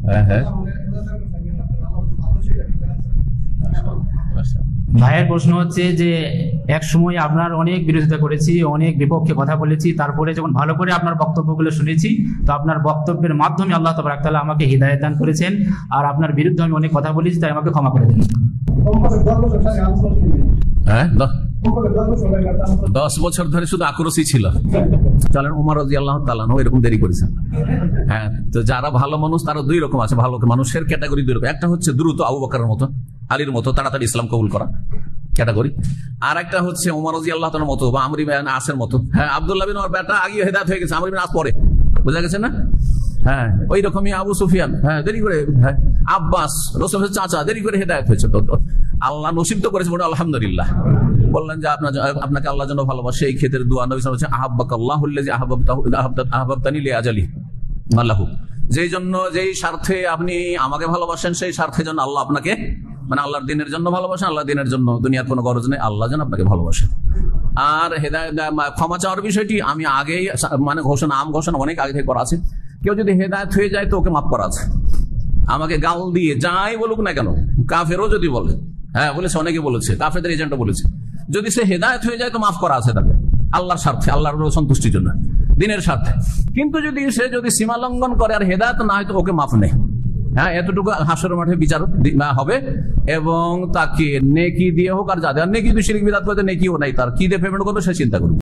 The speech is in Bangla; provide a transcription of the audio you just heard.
হ্যাঁ হ্যাঁ। ভাইয়ের প্রশ্ন হচ্ছে যে এক সময় আপনার অনেক বিরোধিতা করেছি, অনেক বিপক্ষে কথা বলেছি, তারপরে যখন ভালো করে আপনার বক্তব্যগুলো শুনেছি, তো আপনার বক্তব্যের মাধ্যমে আল্লাহ তাবারক তাআলা আমাকে হিদায়াত দান করেছেন, আর আপনার বিরুদ্ধে আমি অনেক কথা বলেছি, তাই আমাকে ক্ষমা করে দিন। হ্যাঁ, 10 বছর ধরে শুধু আক্রোশই ছিল। চলেন, উমর রাদিয়াল্লাহু তাআলা আনহু এরকম দেরি করেছেন। হ্যাঁ, তো যারা ভালো মানুষ তারা দুই রকম আছে, ভালো মানুষের ক্যাটাগরি দুই রকম। একটা হচ্ছে দ্রুত আবু বকরের মতো, আলীর মতো তাড়াতাড়ি ইসলাম কবুল করা ক্যাটাগরি, আর একটা হচ্ছে উমর রাদিয়াল্লাহু তাআলার মতো বা আমর ইবনে আসের মতো। হ্যাঁ, আব্দুল্লাহ বিন ওমর বেটা আগে হেদায়েত হয়ে গেছে, আমর ইবনে আস পরে, বুঝা গেছে না? হ্যাঁ, ওই রকমই আবু সুফিয়ান, হ্যাঁ দেরি করে, হ্যাঁ আব্বাস রাসূলের চাচা দেরি করে হেদায়েত হয়েছে। তো আল্লাহ নসিব তো করেছে, বলে আলহামদুলিল্লাহ। বললেন যে আপনাকে আল্লাহ যেন ভালোবাসে, এই ক্ষেত্রে দোয়া নবী সাল্লাল্লাহু আলাইহি ওয়াসাল্লাম আহাব্বাকাল্লাহুল্লাযী আহাব্বাতানি লিআজালি আল্লাহু, যেই জন্য যেই স্বার্থে আপনি আমাকে ভালোবাসেন সেই স্বার্থে জন্য আল্লাহ আপনাকে, মানে আল্লাহর দিনের জন্য ভালোবাসেন, আল্লাহ দিনের জন্য, দুনিয়ার কোনো গরজ নেই, আল্লাহ যেন আপনাকে ভালোবাসেন। আর হেদায়েত ক্ষমা চাওয়ার বিষয়টি আমি আগেই মানে ঘোষণা অনেক আগে থেকে করা আছে। কেউ যদি হেদায়েত হয়ে যায় তো ওকে মাফ করা আছে। আমাকে গাল দিয়ে যাই বলুক না কেন, কাফেরও যদি বলে, হ্যাঁ বলেছে, অনেকে বলেছে, কাফেরদের এজেন্টও বলেছে, যদি সে হেদায়েত হয়ে যায় তো মাফ করা আছে তাকে, আল্লাহর স্বার্থে, আল্লাহর সন্তুষ্টির জন্য, দিনের স্বার্থে। কিন্তু সে যদি সীমা লঙ্ঘন করে আর হেদায়েত না হয় তো ওকে মাফ নেই। হ্যাঁ, এতটুকু হাসরের মাঠে বিচার হবে, এবং তাকে নেকি দিয়ে হোক আর যাদের নেকি শিরক বিদআত করে নেকিও নাই, তার কি দিয়ে পেমেন্ট করবে সে চিন্তা করবে।